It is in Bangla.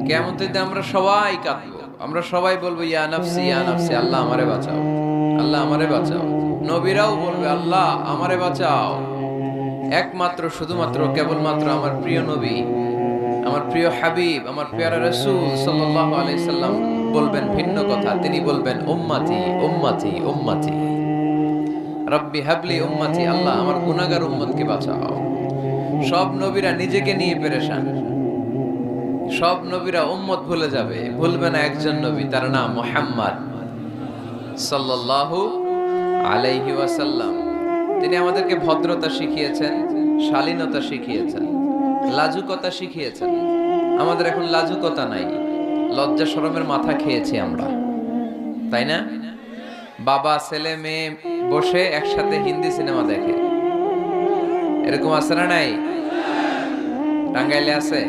কিয়ামতের দিন আমরা সবাই কাঁদবো, আমরা সবাই বলবো ইয়া নাফসি ইয়া নাফসি, আল্লাহ আমারে বাঁচাও, আল্লাহ আমারে বাঁচাও। নবীরাও বলবে আল্লাহ আমারে বাঁচাও। একমাত্র শুধুমাত্র কেবলমাত্র আমার প্রিয় নবী, আমার প্রিয় হাবিব, আমার প্যারা রাসূল সাল্লাল্লাহু আলাইহি সাল্লাম বলবেন ভিন্ন কথা। তিনি বলবেন উম্মতি উম্মতি উম্মতি, রব্বি হাবলি উম্মতি, আল্লাহ আমার গুনাহগার উম্মতকে বাঁচাও। সব নবীরা নিজেকে নিয়ে পেরেশান, সব নবীরা উম্মত ভুলে যাবে, ভুলবে না একজন নবী, তার নাম মুহাম্মদ সাল্লাল্লাহু আলাইহি ওয়াসাল্লাম। তিনি আমাদেরকে ভদ্রতা শিখিয়েছেন, শালীনতা শিখিয়েছেন, লাজুকতা শিখিয়েছেন। আমাদের এখন লাজুকতা নাই, লজ্জা শরমের মাথা খেয়েছি আমরা, তাই না? বাবা ছেলে মেয়ে বসে একসাথে হিন্দি সিনেমা দেখে, এরকম আছে না নাই? টাঙ্গাইলে আছে?